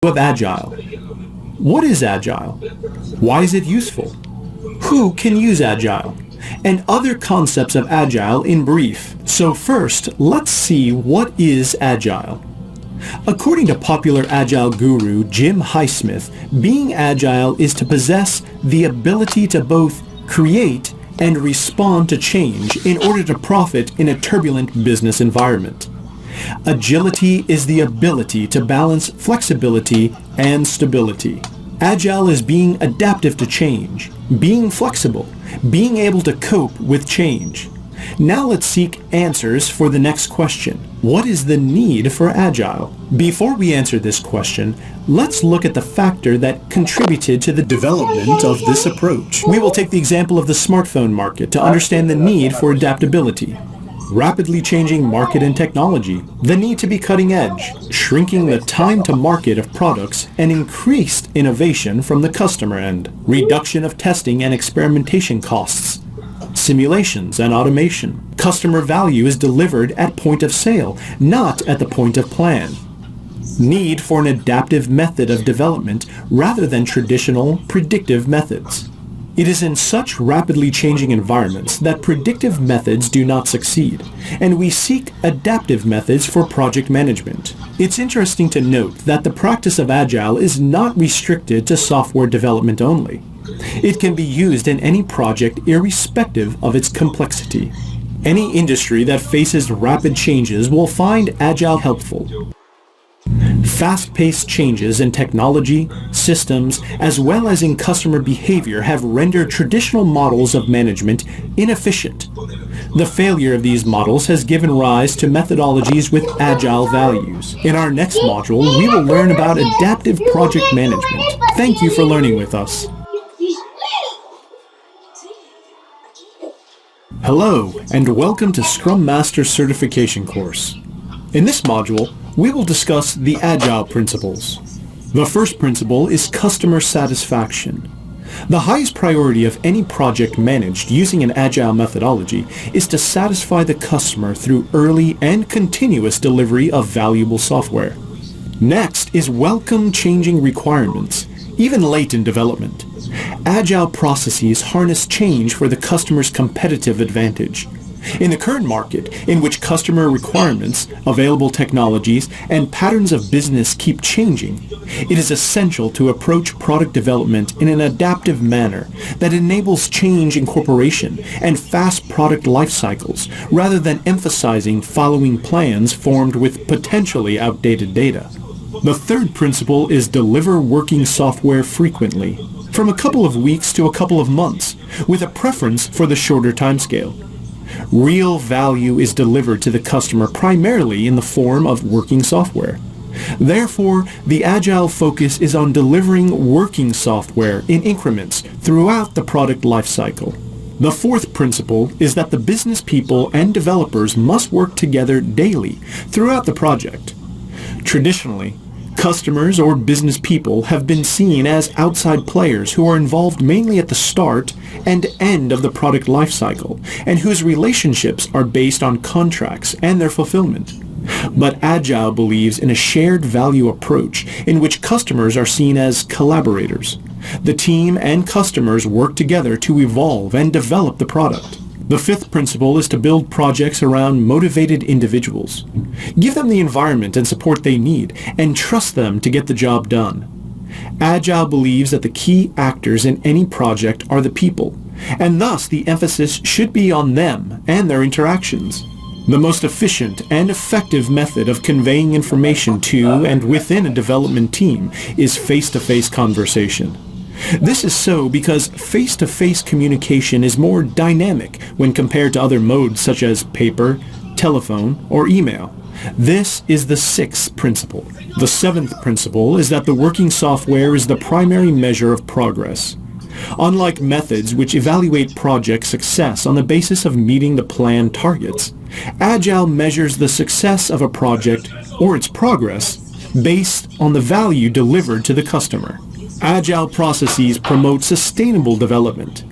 of Agile. What is Agile? Why is it useful? Who can use Agile? And other concepts of Agile in brief. So first, let's see what is Agile. According to popular Agile guru Jim Highsmith, being Agile is to possess the ability to both create and respond to change in order to profit in a turbulent business environment. Agility is the ability to balance flexibility and stability. Agile is being adaptive to change, being flexible, being able to cope with change. Now let's seek answers for the next question. What is the need for Agile? Before we answer this question, let's look at the factor that contributed to the development of this approach. We will take the example of the smartphone market to understand the need for adaptability. Rapidly changing market and technology, the need to be cutting edge, shrinking the time to market of products, and increased innovation from the customer end, reduction of testing and experimentation costs, simulations and automation. Customer value is delivered at point of sale, not at the point of plan. Need for an adaptive method of development rather than traditional predictive methods. It is in such rapidly changing environments that predictive methods do not succeed, and we seek adaptive methods for project management. It's interesting to note that the practice of Agile is not restricted to software development only. It can be used in any project irrespective of its complexity. Any industry that faces rapid changes will find Agile helpful. Fast-paced changes in technology, systems, as well as in customer behavior have rendered traditional models of management inefficient. The failure of these models has given rise to methodologies with Agile values. In our next module, we will learn about adaptive project management. Thank you for learning with us. Hello, and welcome to Scrum Master Certification course. In this module, we will discuss the Agile principles. The first principle is customer satisfaction. The highest priority of any project managed using an Agile methodology is to satisfy the customer through early and continuous delivery of valuable software. Next is welcome changing requirements, even late in development. Agile processes harness change for the customer's competitive advantage. In the current market, in which customer requirements, available technologies, and patterns of business keep changing, it is essential to approach product development in an adaptive manner that enables change incorporation and fast product life cycles, rather than emphasizing following plans formed with potentially outdated data. The third principle is deliver working software frequently, from a couple of weeks to a couple of months, with a preference for the shorter timescale. Real value is delivered to the customer primarily in the form of working software. Therefore, the Agile focus is on delivering working software in increments throughout the product lifecycle. The fourth principle is that the business people and developers must work together daily throughout the project. Traditionally, customers or business people have been seen as outside players who are involved mainly at the start and end of the product lifecycle, and whose relationships are based on contracts and their fulfillment. But Agile believes in a shared value approach in which customers are seen as collaborators. The team and customers work together to evolve and develop the product. The fifth principle is to build projects around motivated individuals. Give them the environment and support they need, and trust them to get the job done. Agile believes that the key actors in any project are the people, and thus the emphasis should be on them and their interactions. The most efficient and effective method of conveying information to and within a development team is face-to-face conversation. This is so because face-to-face communication is more dynamic when compared to other modes such as paper, telephone, or email. This is the sixth principle. The seventh principle is that the working software is the primary measure of progress. Unlike methods which evaluate project success on the basis of meeting the planned targets, Agile measures the success of a project or its progress based on the value delivered to the customer. Agile processes promote sustainable development.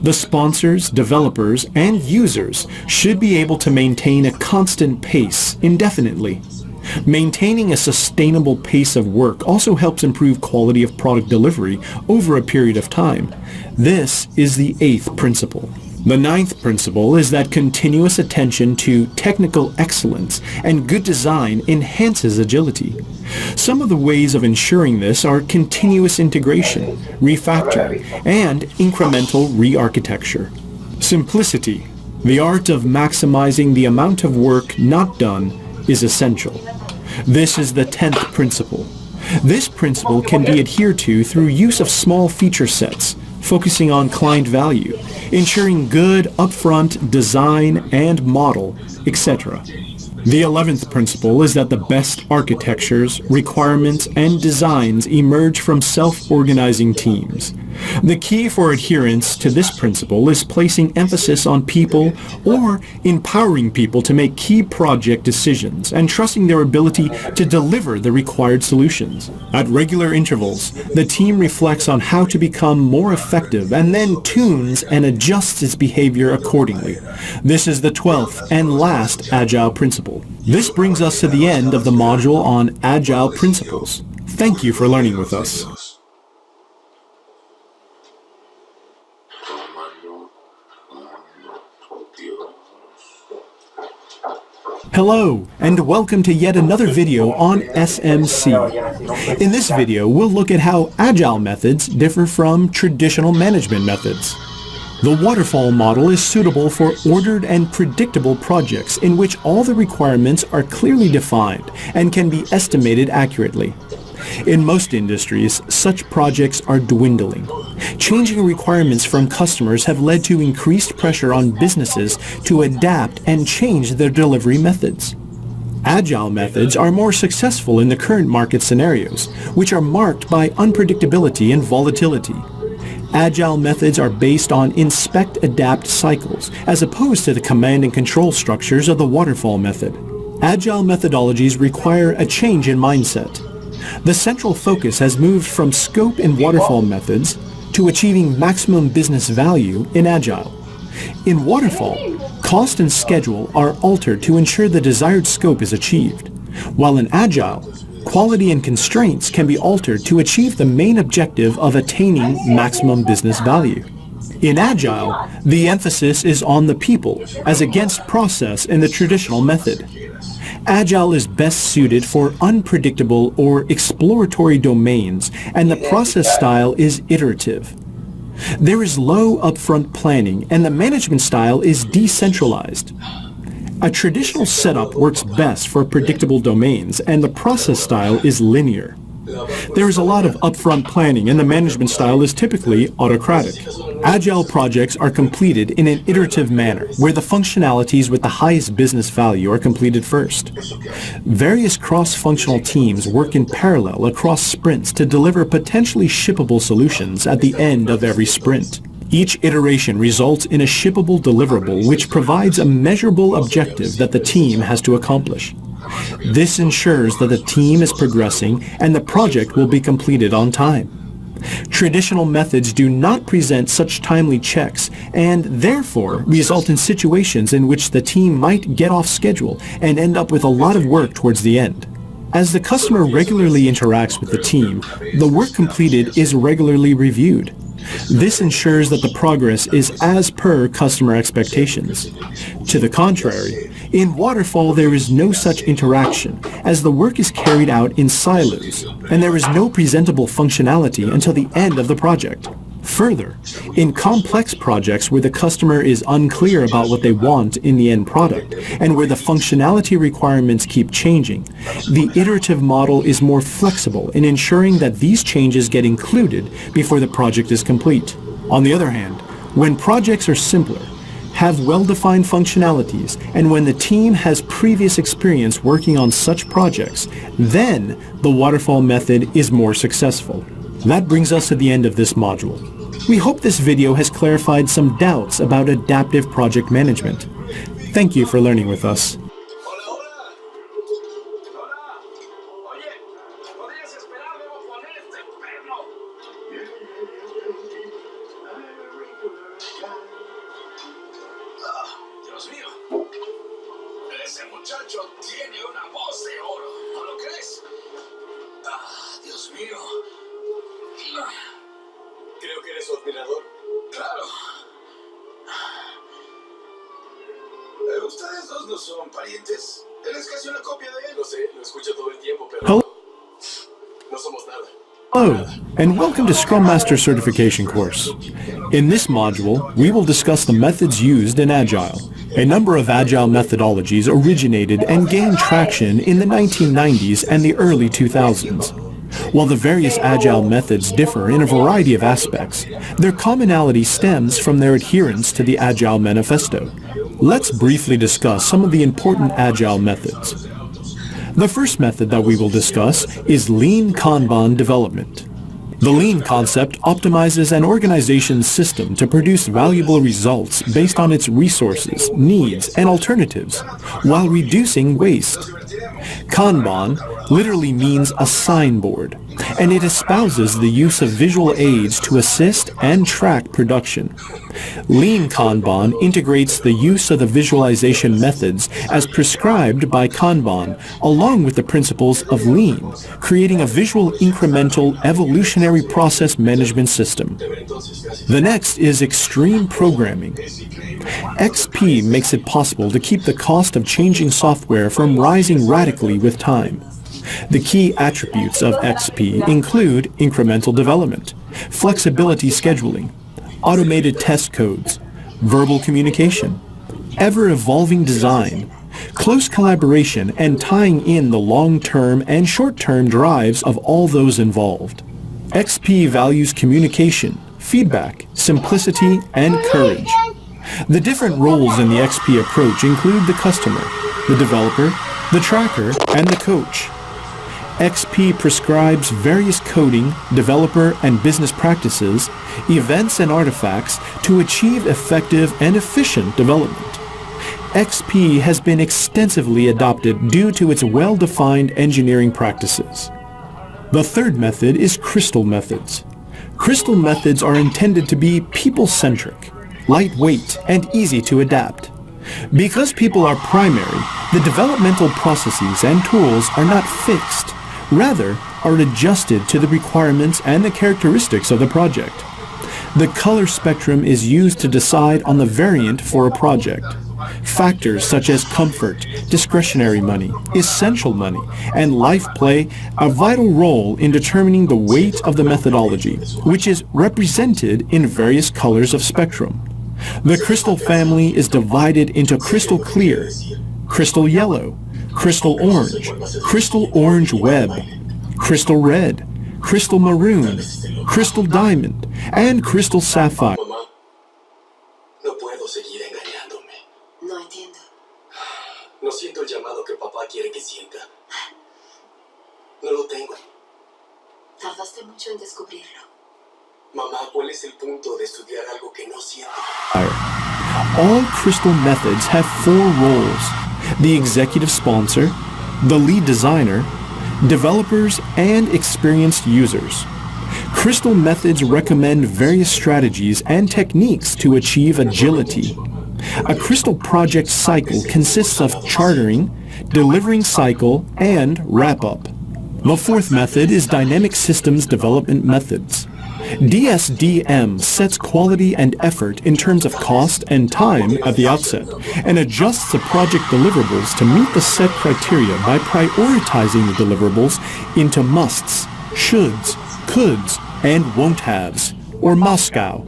The sponsors, developers, and users should be able to maintain a constant pace indefinitely. Maintaining a sustainable pace of work also helps improve quality of product delivery over a period of time. This is the 8th principle. The 9th principle is that continuous attention to technical excellence and good design enhances agility. Some of the ways of ensuring this are continuous integration, refactoring, and incremental re-architecture. Simplicity, the art of maximizing the amount of work not done, is essential. This is the 10th principle. This principle can be adhered to through use of small feature sets, focusing on client value, ensuring good upfront design and model, etc. The 11th principle is that the best architectures, requirements, and designs emerge from self-organizing teams. The key for adherence to this principle is placing emphasis on people or empowering people to make key project decisions and trusting their ability to deliver the required solutions. At regular intervals, the team reflects on how to become more effective and then tunes and adjusts its behavior accordingly. This is the 12th and last Agile principle. This brings us to the end of the module on Agile principles. Thank you for learning with us. Hello, and welcome to yet another video on SMC. In this video, we'll look at how Agile methods differ from traditional management methods. The waterfall model is suitable for ordered and predictable projects in which all the requirements are clearly defined and can be estimated accurately. In most industries, such projects are dwindling. Changing requirements from customers have led to increased pressure on businesses to adapt and change their delivery methods. Agile methods are more successful in the current market scenarios, which are marked by unpredictability and volatility. Agile methods are based on inspect-adapt cycles, as opposed to the command and control structures of the waterfall method. Agile methodologies require a change in mindset. The central focus has moved from scope in waterfall methods to achieving maximum business value in Agile. In waterfall, cost and schedule are altered to ensure the desired scope is achieved, while in Agile, quality and constraints can be altered to achieve the main objective of attaining maximum business value. In Agile, the emphasis is on the people, as against process in the traditional method. Agile is best suited for unpredictable or exploratory domains, and the process style is iterative. There is low upfront planning, and the management style is decentralized. A traditional setup works best for predictable domains, and the process style is linear. There is a lot of upfront planning, and the management style is typically autocratic. Agile projects are completed in an iterative manner, where the functionalities with the highest business value are completed first. Various cross-functional teams work in parallel across sprints to deliver potentially shippable solutions at the end of every sprint. Each iteration results in a shippable deliverable which provides a measurable objective that the team has to accomplish. This ensures that the team is progressing and the project will be completed on time. Traditional methods do not present such timely checks and therefore result in situations in which the team might get off schedule and end up with a lot of work towards the end. As the customer regularly interacts with the team, the work completed is regularly reviewed. This ensures that the progress is as per customer expectations. To the contrary, in waterfall there is no such interaction, as the work is carried out in silos, and there is no presentable functionality until the end of the project. Further, in complex projects where the customer is unclear about what they want in the end product, and where the functionality requirements keep changing, the iterative model is more flexible in ensuring that these changes get included before the project is complete. On the other hand, when projects are simpler, have well-defined functionalities, and when the team has previous experience working on such projects, then the waterfall method is more successful. That brings us to the end of this module. We hope this video has clarified some doubts about adaptive project management. Thank you for learning with us. Dios mío, ese muchacho tiene una voz de oro. su admirador. Claro. Ustedes dos no son parientes. Él es casi una copia de él. Lo sé, lo escucho todo el tiempo, pero Hello, no somos nada. and welcome to Scrum Master Certification course. In this module, we will discuss the methods used in Agile. A number of Agile methodologies originated and gained traction in the 1990s and the early 2000s. While the various Agile methods differ in a variety of aspects, their commonality stems from their adherence to the Agile Manifesto. Let's briefly discuss some of the important Agile methods. The first method that we will discuss is Lean Kanban development. The Lean concept optimizes an organization's system to produce valuable results based on its resources, needs, and alternatives, while reducing waste. Kanban literally means a signboard, and it espouses the use of visual aids to assist and track production. Lean Kanban integrates the use of the visualization methods as prescribed by Kanban, along with the principles of Lean, creating a visual incremental evolutionary process management system. The next is extreme programming. XP makes it possible to keep the cost of changing software from rising radically with time. The key attributes of XP include incremental development, flexibility scheduling, automated test codes, verbal communication, ever-evolving design, close collaboration, and tying in the long-term and short-term drives of all those involved. XP values communication, feedback, simplicity, and courage. The different roles in the XP approach include the customer, the developer, the tracker, and the coach. XP prescribes various coding, developer, and business practices, events, and artifacts to achieve effective and efficient development. XP has been extensively adopted due to its well-defined engineering practices. The third method is Crystal methods. Crystal methods are intended to be people-centric, lightweight, and easy to adapt. Because people are primary, the developmental processes and tools are not fixed, rather are adjusted to the requirements and the characteristics of the project. The color spectrum is used to decide on the variant for a project. Factors such as comfort, discretionary money, essential money, and life play a vital role in determining the weight of the methodology, which is represented in various colors of spectrum. The crystal family is divided into crystal clear, crystal yellow, crystal orange web, crystal red, crystal maroon, crystal diamond, and crystal sapphire. Mamá, no puedo seguir engañándome. No entiendo. No siento el llamado que papá quiere que sienta. No lo tengo. Tardaste mucho en descubrirlo. Mamá, ¿cuál es el punto de estudiar algo que no siento? All crystal methods have four roles: the executive sponsor, the lead designer, developers, and experienced users. Crystal methods recommend various strategies and techniques to achieve agility. A crystal project cycle consists of chartering, delivering cycle, and wrap-up. The fourth method is dynamic systems development methods. DSDM sets quality and effort in terms of cost and time at the outset and adjusts the project deliverables to meet the set criteria by prioritizing the deliverables into musts, shoulds, coulds, and won't-haves, or Moscow.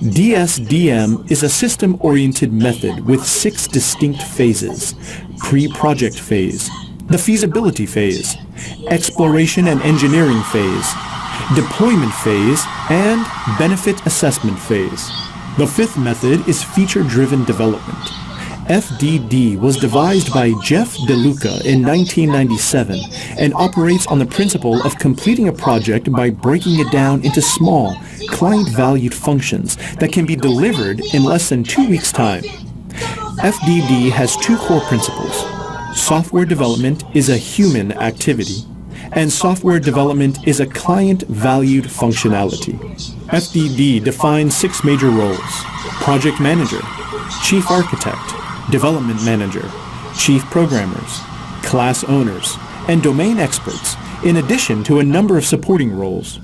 DSDM is a system-oriented method with 6 distinct phases: pre-project phase, the feasibility phase, exploration and engineering phase, deployment phase, and benefit assessment phase. The fifth method is feature-driven development. FDD was devised by Jeff DeLuca in 1997 and operates on the principle of completing a project by breaking it down into small, client-valued functions that can be delivered in less than 2 weeks' time. FDD has 2 core principles. Software development is a human activity, and software development is a client-valued functionality. FDD defines 6 major roles: project manager, chief architect, development manager, chief programmers, class owners, and domain experts, in addition to a number of supporting roles.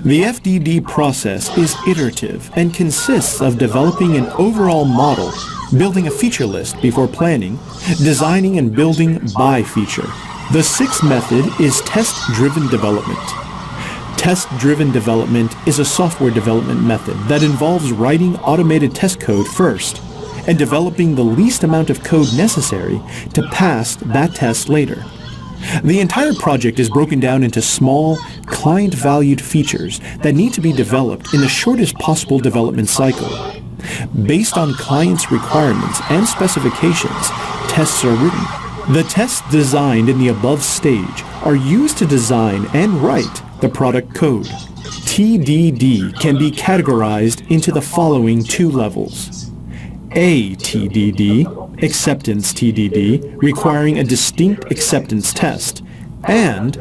The FDD process is iterative and consists of developing an overall model, building a feature list before planning, designing and building by feature. The sixth method is test-driven development. Test-driven development is a software development method that involves writing automated test code first and developing the least amount of code necessary to pass that test later. The entire project is broken down into small, client-valued features that need to be developed in the shortest possible development cycle. Based on clients' requirements and specifications, tests are written. The tests designed in the above stage are used to design and write the product code. TDD can be categorized into the following two levels. A TDD, acceptance TDD, requiring a distinct acceptance test, and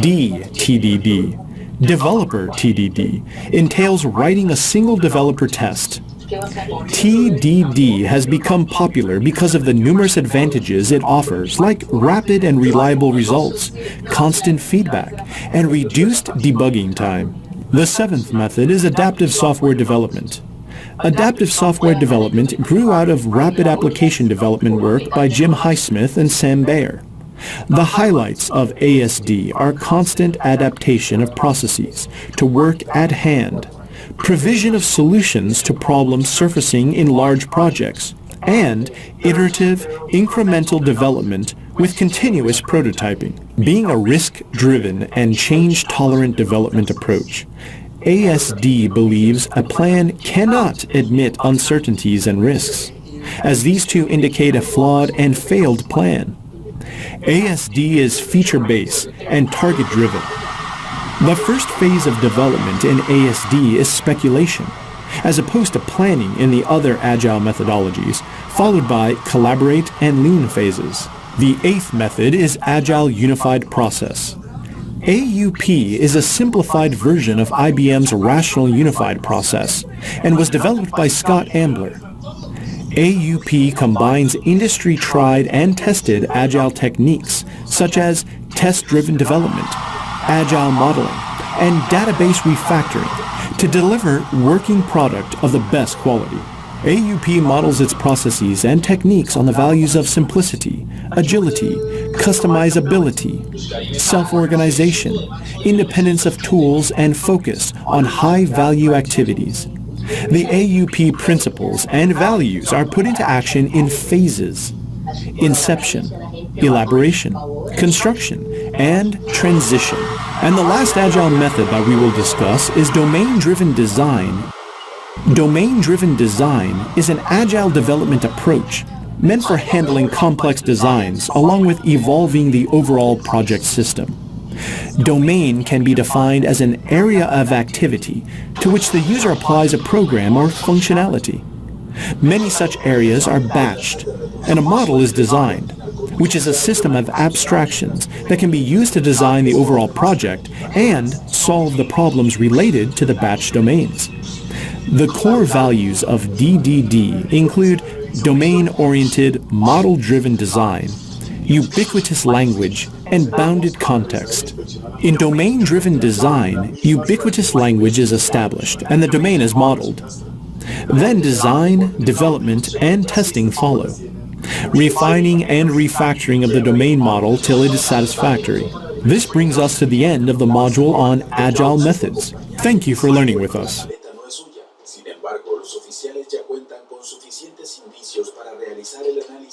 D TDD, developer TDD, entails writing a single developer test. TDD has become popular because of the numerous advantages it offers, like rapid and reliable results, constant feedback, and reduced debugging time. The seventh method is adaptive software development. Adaptive software development grew out of rapid application development work by Jim Highsmith and Sam Bayer. The highlights of ASD are constant adaptation of processes to work at hand, provision of solutions to problems surfacing in large projects, and iterative, incremental development with continuous prototyping. Being a risk-driven and change-tolerant development approach, ASD believes a plan cannot admit uncertainties and risks, as these two indicate a flawed and failed plan. ASD is feature-based and target-driven. The first phase of development in ASD is speculation, as opposed to planning in the other Agile methodologies, followed by collaborate and lean phases. The eighth method is Agile Unified Process. AUP is a simplified version of IBM's Rational Unified Process and was developed by Scott Ambler. AUP combines industry-tried and tested Agile techniques such as test-driven development, Agile modeling, and database refactoring to deliver working product of the best quality. AUP models its processes and techniques on the values of simplicity, agility, customizability, self-organization, independence of tools, and focus on high-value activities. The AUP principles and values are put into action in phases: inception, elaboration, construction, and transition. And the last Agile method that we will discuss is domain-driven design. Domain-driven design is an Agile development approach meant for handling complex designs along with evolving the overall project system. Domain can be defined as an area of activity to which the user applies a program or functionality. Many such areas are batched, and a model is designed, which is a system of abstractions that can be used to design the overall project and solve the problems related to the batch domains. The core values of DDD include domain-oriented, model-driven design, ubiquitous language, and bounded context. In domain-driven design, ubiquitous language is established and the domain is modeled. Then design, development, and testing follow, refining and refactoring of the domain model till it is satisfactory. This brings us to the end of the module on Agile methods. Thank you for learning with us.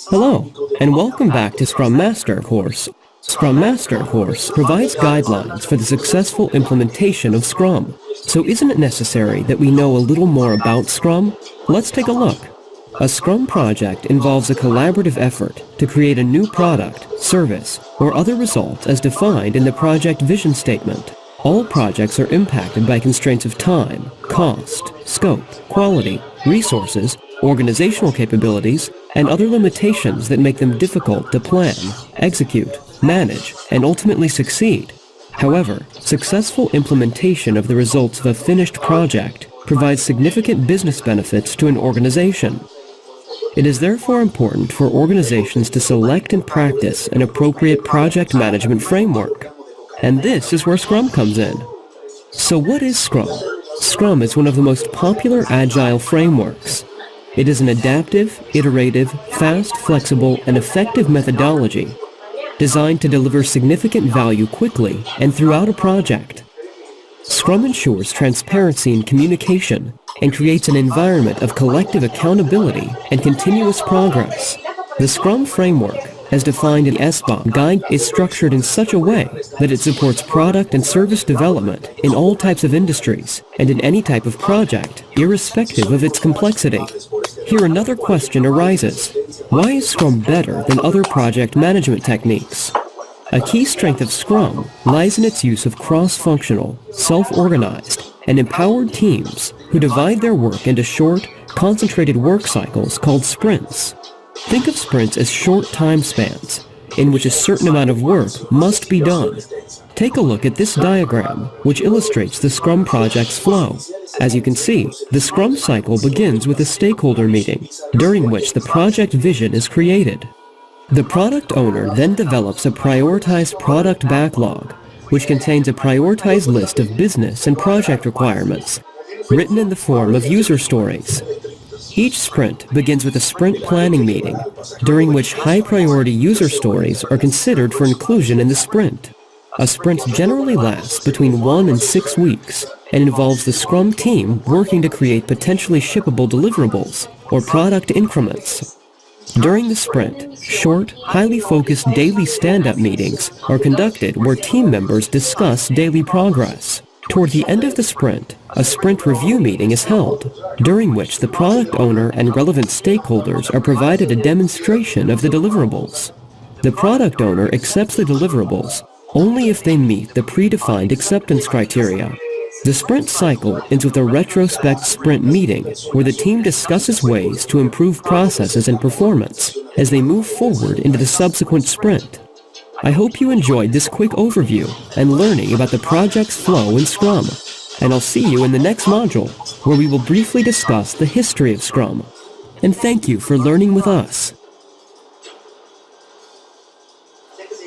Hello, and welcome back to Scrum Master course. Scrum Master course provides guidelines for the successful implementation of Scrum. So isn't it necessary that we know a little more about Scrum? Let's take a look. A Scrum project involves a collaborative effort to create a new product, service, or other result as defined in the project vision statement. All projects are impacted by constraints of time, cost, scope, quality, resources, organizational capabilities, and other limitations that make them difficult to plan, execute, manage, and ultimately succeed. However, successful implementation of the results of a finished project provides significant business benefits to an organization. It is therefore important for organizations to select and practice an appropriate project management framework. And this is where Scrum comes in. So what is Scrum? Scrum is one of the most popular Agile frameworks. It is an adaptive, iterative, fast, flexible, and effective methodology designed to deliver significant value quickly and throughout a project. Scrum ensures transparency in communication and creates an environment of collective accountability and continuous progress. The Scrum framework, as defined in SBOT Guide, is structured in such a way that it supports product and service development in all types of industries and in any type of project, irrespective of its complexity. Here another question arises. Why is Scrum better than other project management techniques? A key strength of Scrum lies in its use of cross-functional, self-organized, and empowered teams who divide their work into short, concentrated work cycles called sprints. Think of sprints as short time spans, in which a certain amount of work must be done. Take a look at this diagram, which illustrates the Scrum project's flow. As you can see, the Scrum cycle begins with a stakeholder meeting, during which the project vision is created. The product owner then develops a prioritized product backlog, which contains a prioritized list of business and project requirements, written in the form of user stories. Each sprint begins with a sprint planning meeting, during which high-priority user stories are considered for inclusion in the sprint. A sprint generally lasts between 1 and 6 weeks and involves the Scrum team working to create potentially shippable deliverables or product increments. During the sprint, short, highly focused daily stand-up meetings are conducted where team members discuss daily progress. Toward the end of the sprint, a sprint review meeting is held, during which the product owner and relevant stakeholders are provided a demonstration of the deliverables. The product owner accepts the deliverables only if they meet the predefined acceptance criteria. The sprint cycle ends with a retrospect sprint meeting where the team discusses ways to improve processes and performance as they move forward into the subsequent sprint. I hope you enjoyed this quick overview and learning about the project's flow in Scrum, and I'll see you in the next module where we will briefly discuss the history of Scrum. And thank you for learning with us.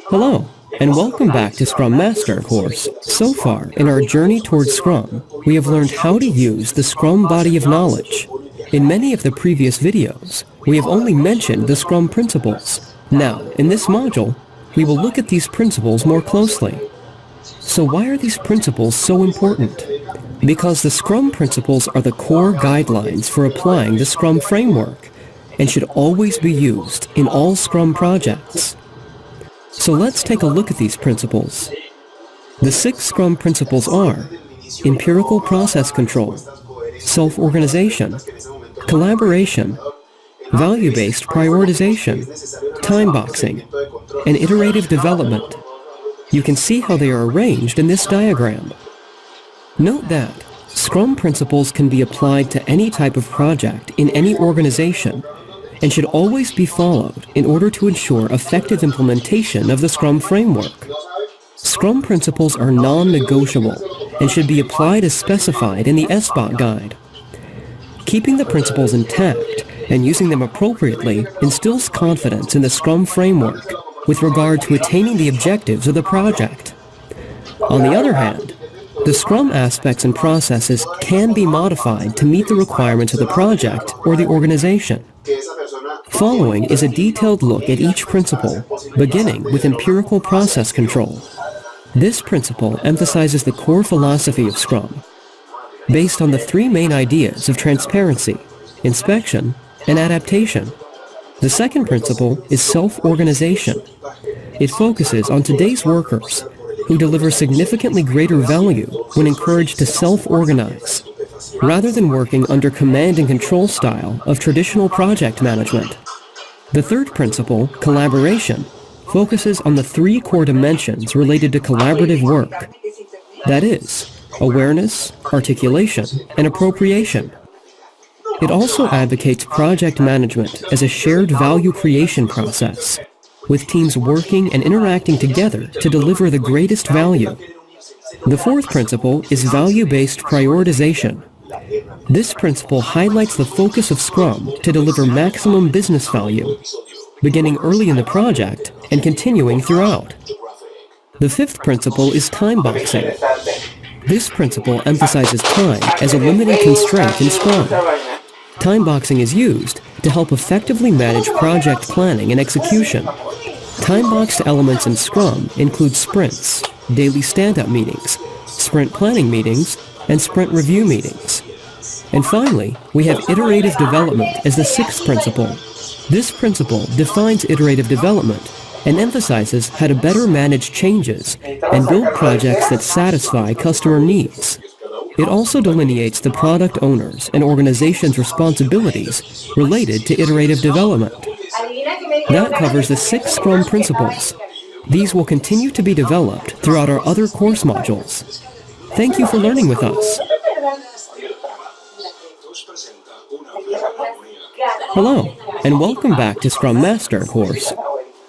Hello, and welcome back to Scrum Master course. So far, in our journey towards Scrum, we have learned how to use the Scrum body of knowledge. In many of the previous videos, we have only mentioned the Scrum principles. Now, in this module, we will look at these principles more closely. So why are these principles so important? Because the Scrum principles are the core guidelines for applying the Scrum framework and should always be used in all Scrum projects. So let's take a look at these principles. The 6 Scrum principles are empirical process control, self-organization, collaboration, value-based prioritization, time boxing, and iterative development. You can see how they are arranged in this diagram. Note that Scrum principles can be applied to any type of project in any organization and should always be followed in order to ensure effective implementation of the Scrum framework. Scrum principles are non-negotiable and should be applied as specified in the SBOT Guide. Keeping the principles intact and using them appropriately instills confidence in the Scrum framework with regard to attaining the objectives of the project. On the other hand, the Scrum aspects and processes can be modified to meet the requirements of the project or the organization. Following is a detailed look at each principle, beginning with empirical process control. This principle emphasizes the core philosophy of Scrum, based on the 3 main ideas of transparency, inspection, and adaptation. The second principle is self-organization. It focuses on today's workers, who deliver significantly greater value when encouraged to self-organize, rather than working under command and control style of traditional project management. The third principle, collaboration, focuses on the 3 core dimensions related to collaborative work. That is, awareness, articulation, and appropriation. It also advocates project management as a shared value creation process, with teams working and interacting together to deliver the greatest value. The fourth principle is value-based prioritization. This principle highlights the focus of Scrum to deliver maximum business value, beginning early in the project and continuing throughout. The fifth principle is time boxing. This principle emphasizes time as a limiting constraint in Scrum. Time boxing is used to help effectively manage project planning and execution. Time-boxed elements in Scrum include sprints, daily stand-up meetings, sprint planning meetings, and sprint review meetings. And finally, we have iterative development as the sixth principle. This principle defines iterative development and emphasizes how to better manage changes and build projects that satisfy customer needs. It also delineates the product owners and organization's responsibilities related to iterative development. That covers the 6 Scrum principles. These will continue to be developed throughout our other course modules. Thank you for learning with us. Hello, and welcome back to Scrum Master course.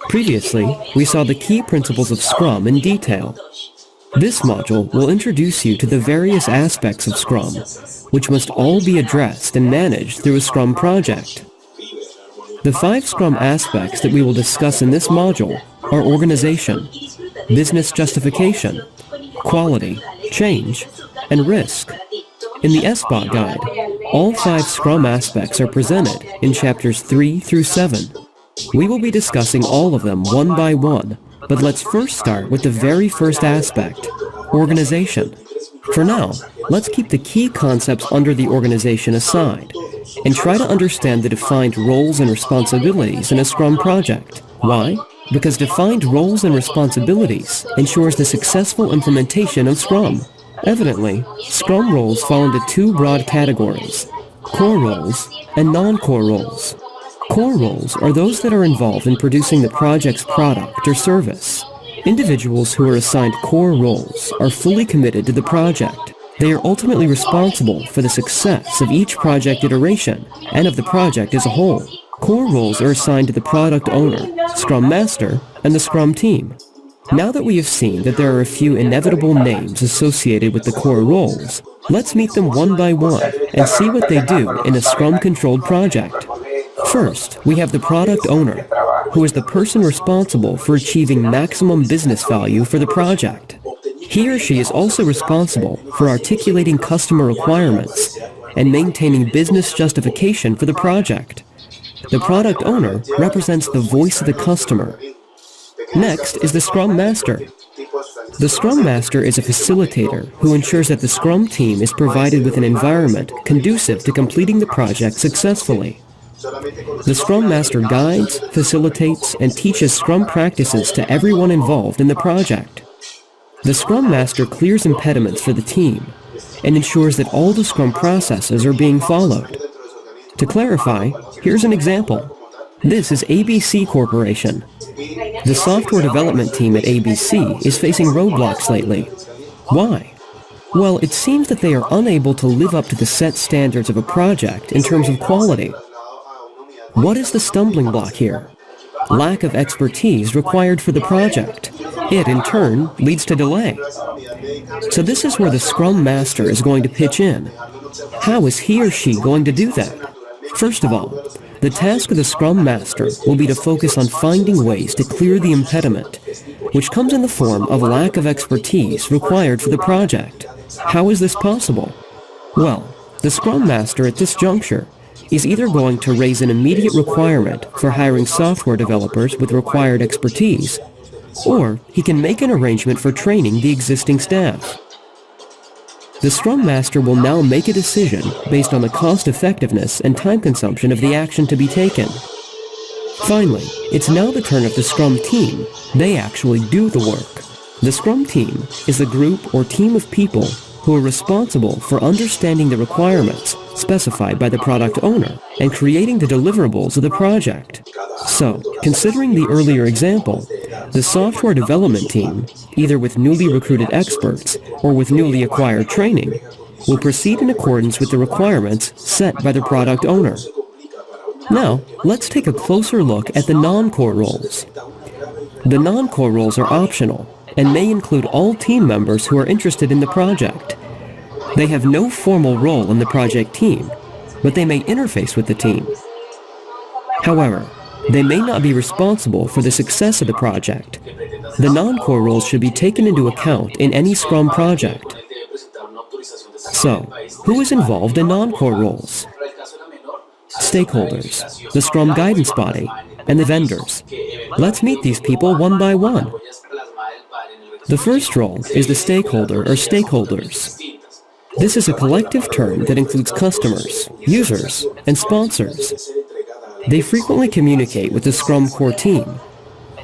Previously, we saw the key principles of Scrum in detail. This module will introduce you to the various aspects of Scrum, which must all be addressed and managed through a Scrum project. The 5 Scrum aspects that we will discuss in this module are organization, business justification, quality, change, and risk. In the SBOT guide, all 5 Scrum aspects are presented in chapters 3 through 7. We will be discussing all of them one by one, but let's first start with the very first aspect, organization. For now, let's keep the key concepts under the organization aside and try to understand the defined roles and responsibilities in a Scrum project. Why? Because defined roles and responsibilities ensures the successful implementation of Scrum. Evidently, Scrum roles fall into 2 broad categories, core roles and non-core roles. Core roles are those that are involved in producing the project's product or service. Individuals who are assigned core roles are fully committed to the project. They are ultimately responsible for the success of each project iteration and of the project as a whole. Core roles are assigned to the product owner, Scrum Master, and the Scrum team. Now that we have seen that there are a few inevitable names associated with the core roles, let's meet them one by one and see what they do in a Scrum-controlled project. First, we have the product owner, who is the person responsible for achieving maximum business value for the project. He or she is also responsible for articulating customer requirements and maintaining business justification for the project. The product owner represents the voice of the customer. Next is the Scrum Master. The Scrum Master is a facilitator who ensures that the Scrum team is provided with an environment conducive to completing the project successfully. The Scrum Master guides, facilitates, and teaches Scrum practices to everyone involved in the project. The Scrum Master clears impediments for the team and ensures that all the Scrum processes are being followed. To clarify, here's an example. This is ABC Corporation. The software development team at ABC is facing roadblocks lately. Why? Well, it seems that they are unable to live up to the set standards of a project in terms of quality. What is the stumbling block here? Lack of expertise required for the project. It, in turn, leads to delay. So this is where the Scrum Master is going to pitch in. How is he or she going to do that? First of all, the task of the Scrum Master will be to focus on finding ways to clear the impediment, which comes in the form of lack of expertise required for the project. How is this possible? Well, the Scrum Master at this juncture is either going to raise an immediate requirement for hiring software developers with required expertise, or he can make an arrangement for training the existing staff. The Scrum Master will now make a decision based on the cost-effectiveness and time consumption of the action to be taken. Finally, it's now the turn of the Scrum team. They actually do the work. The Scrum team is the group or team of people who are responsible for understanding the requirements specified by the product owner and creating the deliverables of the project. So, considering the earlier example, the software development team, either with newly recruited experts or with newly acquired training, will proceed in accordance with the requirements set by the product owner. Now, let's take a closer look at the non-core roles. The non-core roles are optional and may include all team members who are interested in the project. They have no formal role in the project team, but they may interface with the team. However, they may not be responsible for the success of the project. The non-core roles should be taken into account in any Scrum project. autorización de So, who is involved in non-core roles? Stakeholders, the Scrum guidance body, and the vendors. Let's meet these people one by one. The first role is the stakeholder or stakeholders. This is a collective term that includes customers, users, and sponsors. They frequently communicate with the Scrum core team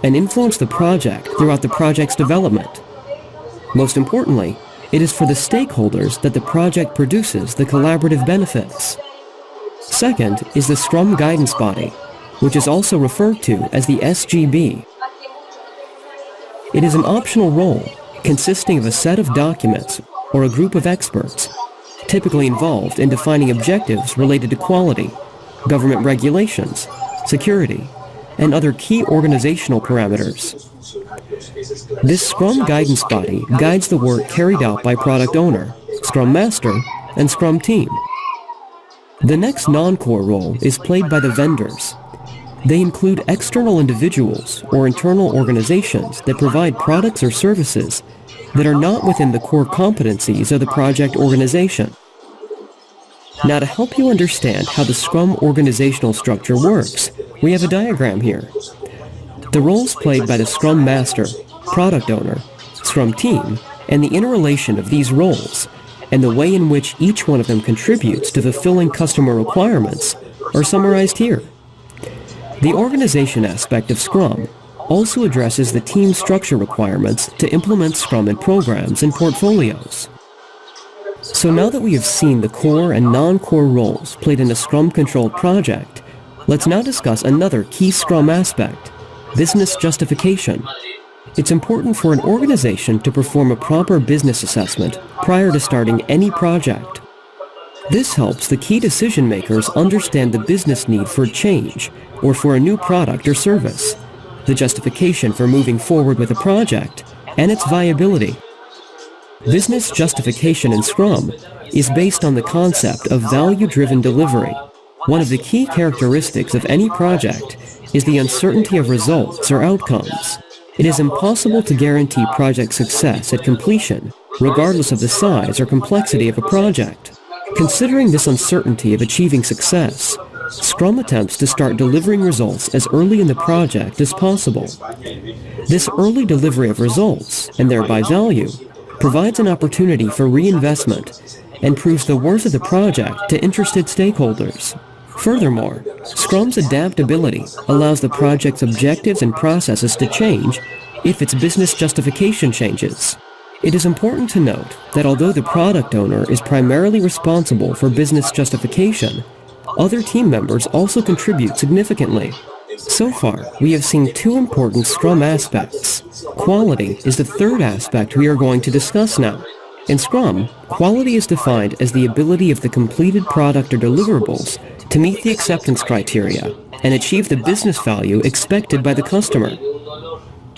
and influence the project throughout the project's development. Most importantly, it is for the stakeholders that the project produces the collaborative benefits. Second is the Scrum guidance body, which is also referred to as the SGB. It is an optional role consisting of a set of documents or a group of experts, typically involved in defining objectives related to quality, government regulations, security, and other key organizational parameters. This Scrum guidance body guides the work carried out by product owner, Scrum Master, and Scrum team. The next non-core role is played by the vendors. They include external individuals or internal organizations that provide products or services that are not within the core competencies of the project organization. Now, to help you understand how the Scrum organizational structure works, we have a diagram here. The roles played by the Scrum Master, Product Owner, Scrum Team, and the interrelation of these roles, and the way in which each one of them contributes to fulfilling customer requirements, are summarized here. The organization aspect of Scrum also addresses the team structure requirements to implement Scrum in programs and portfolios. So now that we have seen the core and non-core roles played in a Scrum-controlled project, let's now discuss another key Scrum aspect, business justification. It's important for an organization to perform a proper business assessment prior to starting any project. This helps the key decision makers understand the business need for change or for a new product or service, the justification for moving forward with a project, and its viability. Business justification in Scrum is based on the concept of value-driven delivery. One of the key characteristics of any project is the uncertainty of results or outcomes. It is impossible to guarantee project success at completion, regardless of the size or complexity of a project. Considering this uncertainty of achieving success, Scrum attempts to start delivering results as early in the project as possible. This early delivery of results, and thereby value, provides an opportunity for reinvestment and proves the worth of the project to interested stakeholders. Furthermore, Scrum's adaptability allows the project's objectives and processes to change if its business justification changes. It is important to note that although the product owner is primarily responsible for business justification, other team members also contribute significantly. So far, we have seen two important Scrum aspects. Quality is the third aspect we are going to discuss now. In Scrum, quality is defined as the ability of the completed product or deliverables to meet the acceptance criteria and achieve the business value expected by the customer.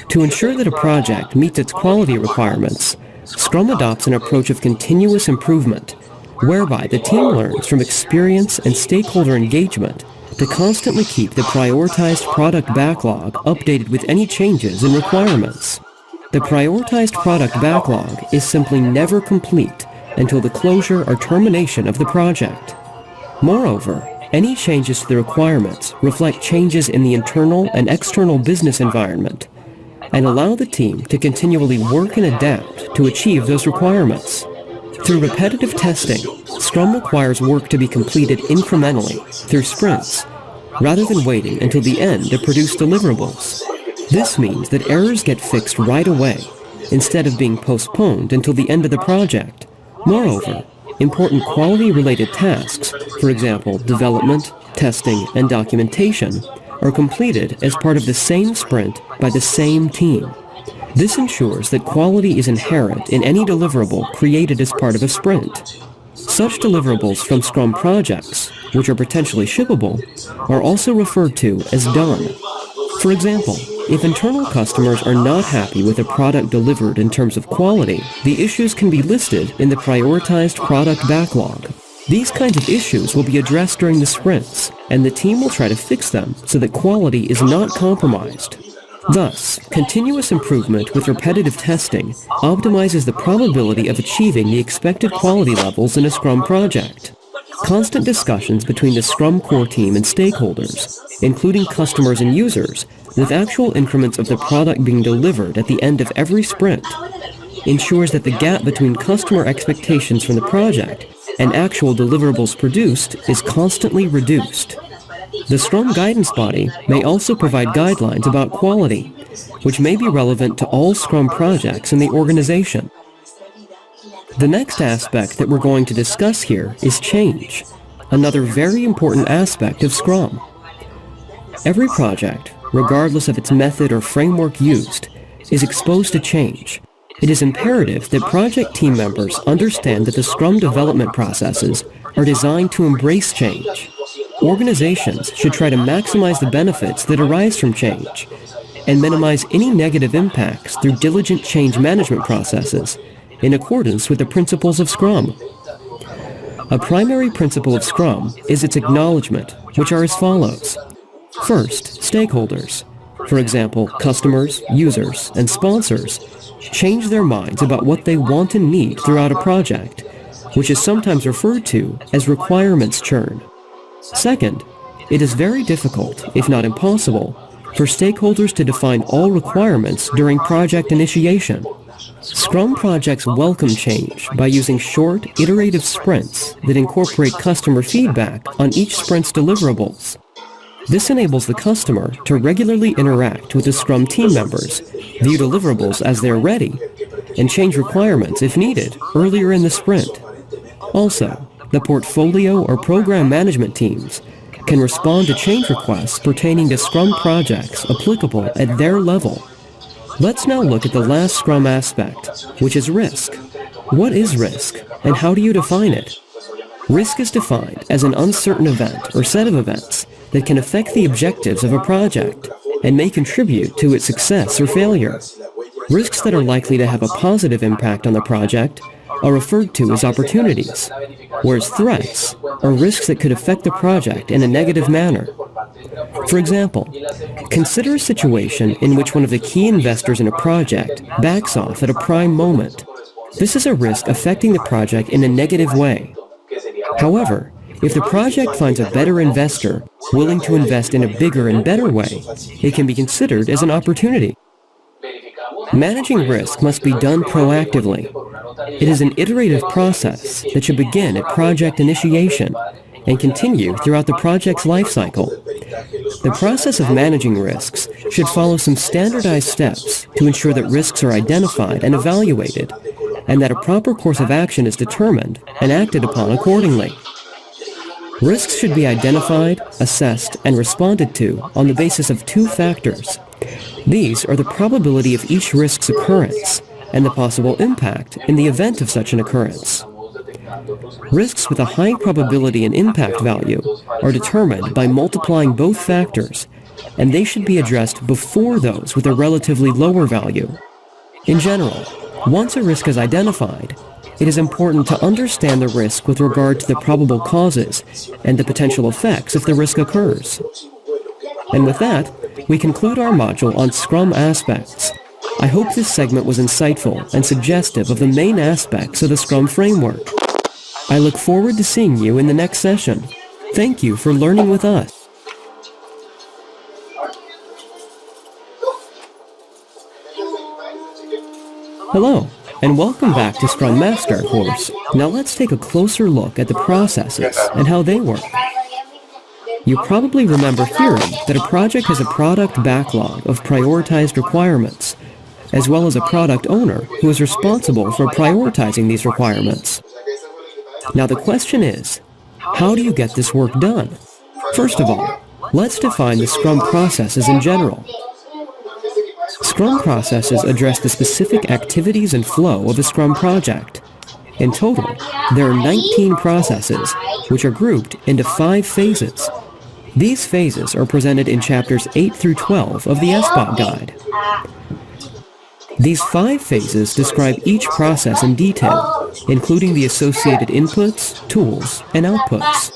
To ensure that a project meets its quality requirements, Scrum adopts an approach of continuous improvement, whereby the team learns from experience and stakeholder engagement to constantly keep the prioritized product backlog updated with any changes in requirements. The prioritized product backlog is simply never complete until the closure or termination of the project. Moreover, any changes to the requirements reflect changes in the internal and external business environment and allow the team to continually work and adapt to achieve those requirements. Through repetitive testing, Scrum requires work to be completed incrementally through sprints, rather than waiting until the end to produce deliverables. This means that errors get fixed right away, instead of being postponed until the end of the project. Moreover, important quality-related tasks, for example, development, testing, and documentation, are completed as part of the same sprint by the same team. This ensures that quality is inherent in any deliverable created as part of a sprint. Such deliverables from Scrum projects, which are potentially shippable, are also referred to as done. For example, if internal customers are not happy with a product delivered in terms of quality, the issues can be listed in the prioritized product backlog. These kinds of issues will be addressed during the sprints, and the team will try to fix them so that quality is not compromised. Thus, continuous improvement with repetitive testing optimizes the probability of achieving the expected quality levels in a Scrum project. Constant discussions between the Scrum core team and stakeholders, including customers and users, with actual increments of the product being delivered at the end of every sprint, ensures that the gap between customer expectations from the project and actual deliverables produced is constantly reduced. The Scrum guidance body may also provide guidelines about quality, which may be relevant to all Scrum projects in the organization. The next aspect that we're going to discuss here is change, another very important aspect of Scrum. Every project, regardless of its method or framework used, is exposed to change. It is imperative that project team members understand that the Scrum development processes are designed to embrace change. Organizations should try to maximize the benefits that arise from change and minimize any negative impacts through diligent change management processes in accordance with the principles of Scrum. A primary principle of Scrum is its acknowledgement, which are as follows. First, stakeholders, for example, customers, users, and sponsors, change their minds about what they want and need throughout a project, which is sometimes referred to as requirements churn. Second, it is very difficult, if not impossible, for stakeholders to define all requirements during project initiation. Scrum projects welcome change by using short, iterative sprints that incorporate customer feedback on each sprint's deliverables. This enables the customer to regularly interact with the Scrum team members, view deliverables as they're ready, and change requirements if needed earlier in the sprint. Also, the portfolio or program management teams can respond to change requests pertaining to Scrum projects applicable at their level. Let's now look at the last Scrum aspect, which is risk. What is risk, and how do you define it? Risk is defined as an uncertain event or set of events that can affect the objectives of a project and may contribute to its success or failure. Risks that are likely to have a positive impact on the project are referred to as opportunities, whereas threats are risks that could affect the project in a negative manner. For example, consider a situation in which one of the key investors in a project backs off at a prime moment. This is a risk affecting the project in a negative way. However, if the project finds a better investor willing to invest in a bigger and better way, it can be considered as an opportunity. Managing risk must be done proactively. It is an iterative process that should begin at project initiation and continue throughout the project's life cycle. The process of managing risks should follow some standardized steps to ensure that risks are identified and evaluated, and that a proper course of action is determined and acted upon accordingly. Risks should be identified, assessed, and responded to on the basis of two factors. These are the probability of each risk's occurrence and the possible impact in the event of such an occurrence. Risks with a high probability and impact value are determined by multiplying both factors, and they should be addressed before those with a relatively lower value. In general, once a risk is identified, it is important to understand the risk with regard to the probable causes and the potential effects if the risk occurs. And with that, we conclude our module on Scrum aspects. I hope this segment was insightful and suggestive of the main aspects of the Scrum framework. I look forward to seeing you in the next session. Thank you for learning with us. Hello, and welcome back to Scrum Master course. Now let's take a closer look at the processes and how they work. You probably remember hearing that a project has a product backlog of prioritized requirements, as well as a product owner who is responsible for prioritizing these requirements. Now the question is, how do you get this work done? First of all, let's define the Scrum processes in general. Scrum processes address the specific activities and flow of a Scrum project. In total, there are 19 processes, which are grouped into 5 phases. These phases are presented in chapters 8 through 12 of the SBOT guide. These 5 phases describe each process in detail, including the associated inputs, tools, and outputs.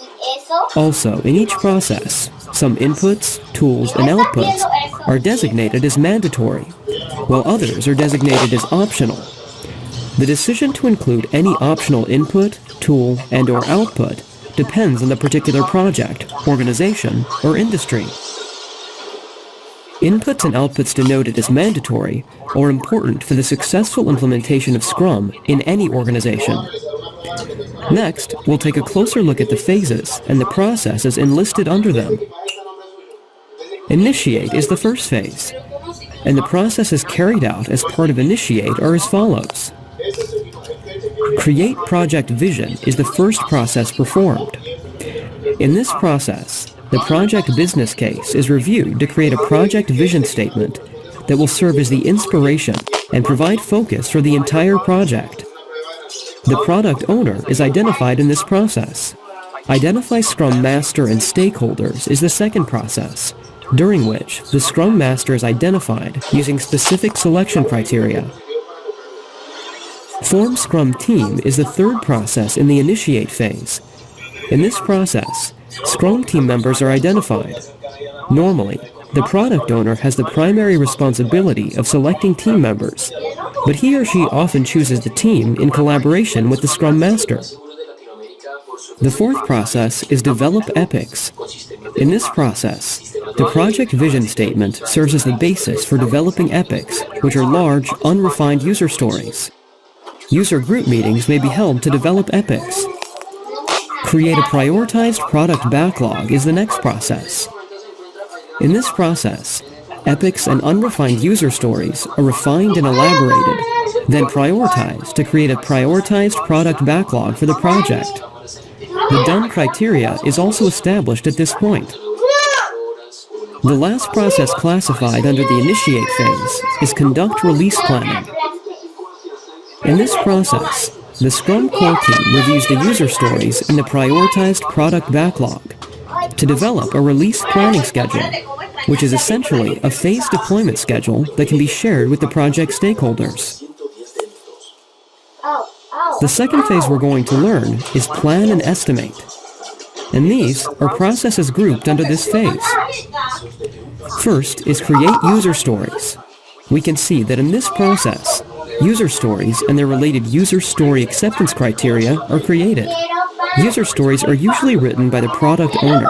Also, in each process, some inputs, tools, and outputs are designated as mandatory, while others are designated as optional. The decision to include any optional input, tool, and/or output depends on the particular project, organization, or industry. Inputs and outputs denoted as mandatory are important for the successful implementation of Scrum in any organization. Next, we'll take a closer look at the phases and the processes enlisted under them. Initiate is the first phase, and the processes carried out as part of Initiate are as follows. Create project vision is the first process performed. In this process, the project business case is reviewed to create a project vision statement that will serve as the inspiration and provide focus for the entire project. The product owner is identified in this process. Identify Scrum Master and stakeholders is the second process, during which the Scrum Master is identified using specific selection criteria. Form Scrum Team is the third process in the Initiate phase. In this process, Scrum team members are identified. Normally, the product owner has the primary responsibility of selecting team members, but he or she often chooses the team in collaboration with the Scrum Master. The fourth process is Develop Epics. In this process, the project vision statement serves as the basis for developing epics, which are large, unrefined user stories. User group meetings may be held to develop epics. Create a prioritized product backlog is the next process. In this process, epics and unrefined user stories are refined and elaborated, then prioritized to create a prioritized product backlog for the project. The done criteria is also established at this point. The last process classified under the Initiate phase is Conduct Release Planning. In this process, the Scrum core team reviews the user stories and the prioritized product backlog to develop a release planning schedule, which is essentially a phased deployment schedule that can be shared with the project stakeholders. The second phase we're going to learn is Plan and Estimate, and these are processes grouped under this phase. First is Create User Stories. We can see that in this process, user stories and their related user story acceptance criteria are created. User stories are usually written by the product owner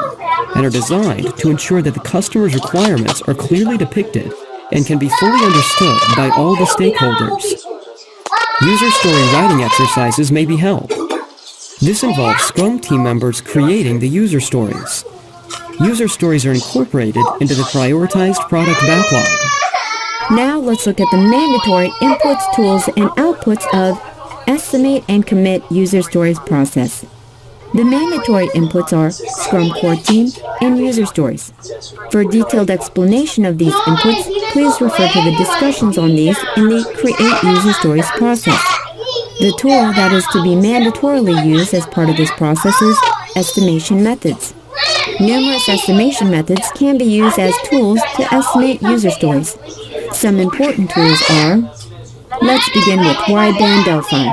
and are designed to ensure that the customer's requirements are clearly depicted and can be fully understood by all the stakeholders. User story writing exercises may be held. This involves Scrum team members creating the user stories. User stories are incorporated into the prioritized product backlog. Now let's look at the mandatory inputs, tools, and outputs of Estimate and Commit User Stories process. The mandatory inputs are Scrum Core Team and User Stories. For a detailed explanation of these inputs, please refer to the discussions on these in the Create User Stories process. The tool that is to be mandatorily used as part of this process is estimation methods. Numerous estimation methods can be used as tools to estimate user stories. Some important tools are, let's begin with Wideband Delphi.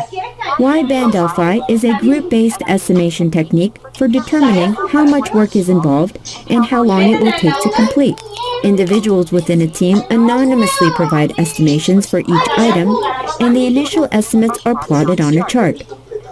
Wideband Delphi is a group-based estimation technique for determining how much work is involved and how long it will take to complete. Individuals within a team anonymously provide estimations for each item, and the initial estimates are plotted on a chart.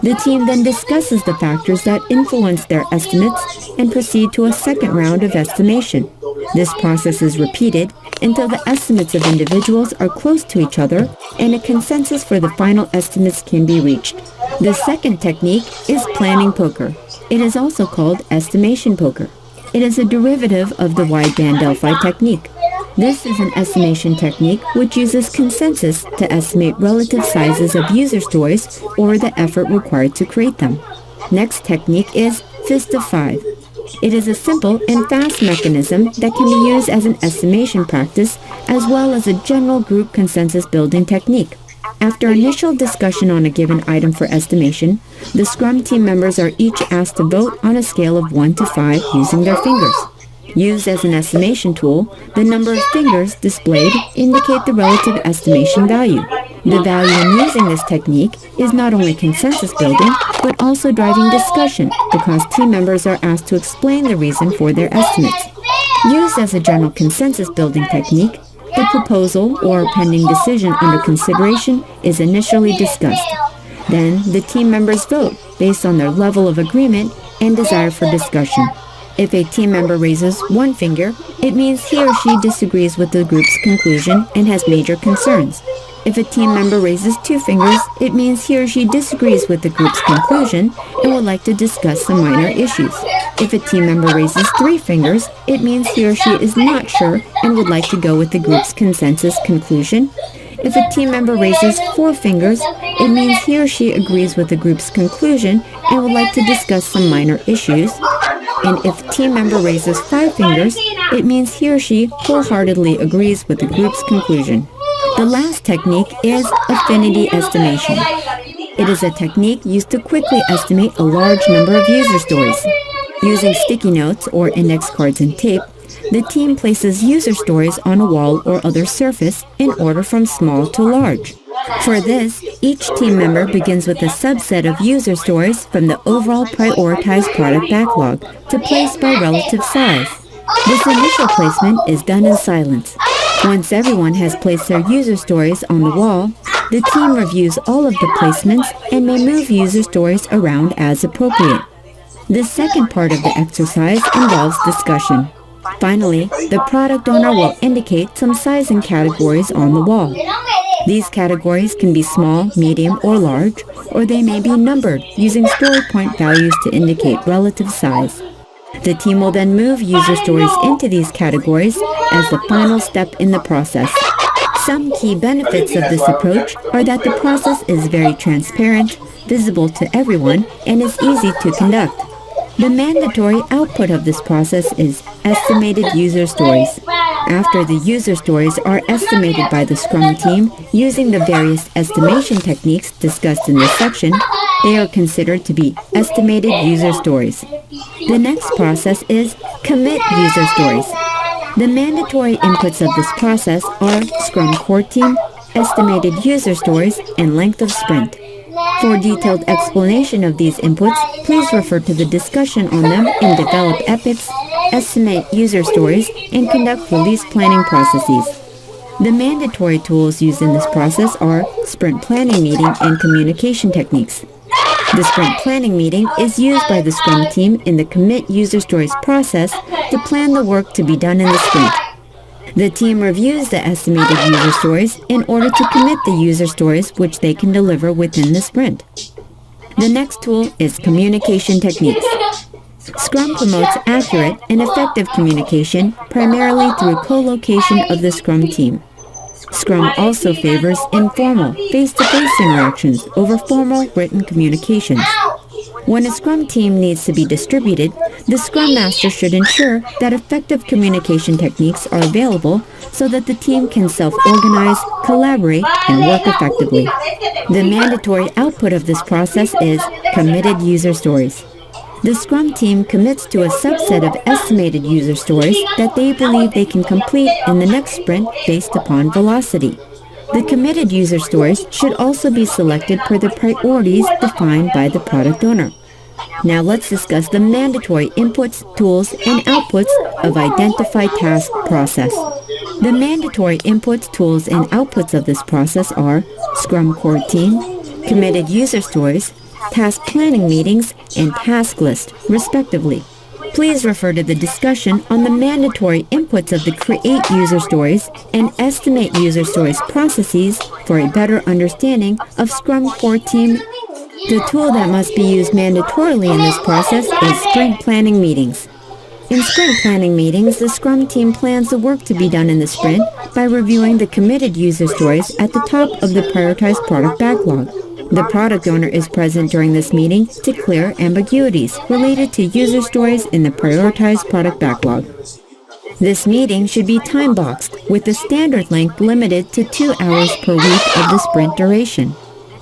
The team then discusses the factors that influence their estimates and proceed to a second round of estimation. This process is repeated until the estimates of individuals are close to each other and a consensus for the final estimates can be reached. The second technique is planning poker. It is also called estimation poker. It is a derivative of the Wideband Delphi technique. This is an estimation technique which uses consensus to estimate relative sizes of user stories or the effort required to create them. Next technique is Fist of Five. It is a simple and fast mechanism that can be used as an estimation practice as well as a general group consensus building technique. After initial discussion on a given item for estimation, the Scrum team members are each asked to vote on a scale of 1 to 5 using their fingers. Used as an estimation tool, the number of fingers displayed indicate the relative estimation value. The value in using this technique is not only consensus building, but also driving discussion because team members are asked to explain the reason for their estimates. Used as a general consensus building technique, the proposal or pending decision under consideration is initially discussed. Then, the team members vote based on their level of agreement and desire for discussion. If a team member raises one finger, it means he or she disagrees with the group's conclusion and has major concerns. If a team member raises two fingers, it means he or she disagrees with the group's conclusion and would like to discuss some minor issues. If a team member raises three fingers, it means he or she is not sure and would like to go with the group's consensus conclusion. If a team member raises four fingers, it means he or she agrees with the group's conclusion and would like to discuss some minor issues. And if a team member raises five fingers, it means he or she wholeheartedly agrees with the group's conclusion. The last technique is affinity estimation. It is a technique used to quickly estimate a large number of user stories. Using sticky notes or index cards and tape, the team places user stories on a wall or other surface in order from small to large. For this, each team member begins with a subset of user stories from the overall prioritized product backlog to place by relative size. This initial placement is done in silence. Once everyone has placed their user stories on the wall, the team reviews all of the placements and may move user stories around as appropriate. The second part of the exercise involves discussion. Finally, the product owner will indicate some sizing categories on the wall. These categories can be small, medium, or large, or they may be numbered using story point values to indicate relative size. The team will then move user stories into these categories as the final step in the process. Some key benefits of this approach are that the process is very transparent, visible to everyone, and is easy to conduct. The mandatory output of this process is estimated user stories. After the user stories are estimated by the Scrum team using the various estimation techniques discussed in this section, they are considered to be estimated user stories. The next process is commit user stories. The mandatory inputs of this process are Scrum core team, estimated user stories, and length of sprint. For detailed explanation of these inputs, please refer to the discussion on them in Develop Epics, Estimate User Stories, and Conduct Release Planning Processes. The mandatory tools used in this process are Sprint Planning Meeting and Communication Techniques. The Sprint Planning Meeting is used by the Scrum team in the Commit User Stories process to plan the work to be done in the sprint. The team reviews the estimated user stories in order to commit the user stories which they can deliver within the sprint. The next tool is Communication Techniques. Scrum promotes accurate and effective communication primarily through co-location of the Scrum team. Scrum also favors informal, face-to-face interactions over formal written communications. When a Scrum team needs to be distributed, the Scrum Master should ensure that effective communication techniques are available so that the team can self-organize, collaborate, and work effectively. The mandatory output of this process is committed user stories. The Scrum team commits to a subset of estimated user stories that they believe they can complete in the next sprint based upon velocity. The committed user stories should also be selected per the priorities defined by the product owner. Now let's discuss the mandatory inputs, tools, and outputs of Identify Task process. The mandatory inputs, tools, and outputs of this process are Scrum Core Team, Committed User Stories, Task Planning Meetings, and Task List, respectively. Please refer to the discussion on the mandatory inputs of the Create User Stories and Estimate User Stories processes for a better understanding of Scrum Core Team. The tool that must be used mandatorily in this process is Sprint Planning Meetings. In Sprint Planning Meetings, the Scrum team plans the work to be done in the sprint by reviewing the committed user stories at the top of the prioritized product backlog. The product owner is present during this meeting to clear ambiguities related to user stories in the prioritized product backlog. This meeting should be time-boxed, with the standard length limited to 2 hours per week of the sprint duration.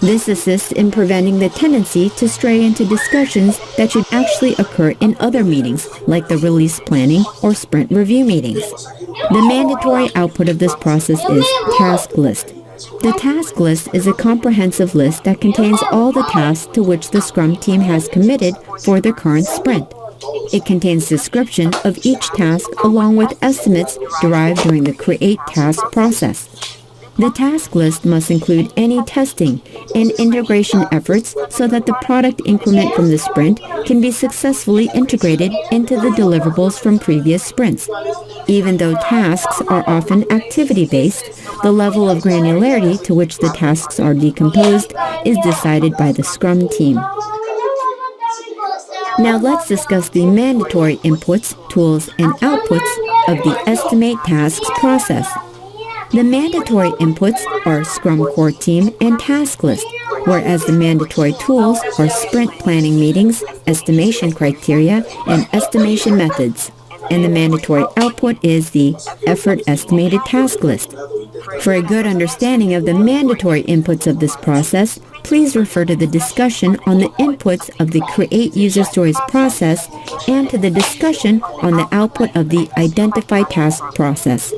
This assists in preventing the tendency to stray into discussions that should actually occur in other meetings, like the release planning or sprint review meetings. The mandatory output of this process is task list. The task list is a comprehensive list that contains all the tasks to which the Scrum team has committed for the current sprint. It contains description of each task along with estimates derived during the create task process. The task list must include any testing and integration efforts so that the product increment from the sprint can be successfully integrated into the deliverables from previous sprints. Even though tasks are often activity-based, the level of granularity to which the tasks are decomposed is decided by the Scrum team. Now let's discuss the mandatory inputs, tools, and outputs of the estimate tasks process. The mandatory inputs are Scrum Core Team and Task List, whereas the mandatory tools are sprint planning meetings, estimation criteria, and estimation methods. And the mandatory output is the effort estimated task list. For a good understanding of the mandatory inputs of this process, please refer to the discussion on the inputs of the Create User Stories process and to the discussion on the output of the Identify Task process.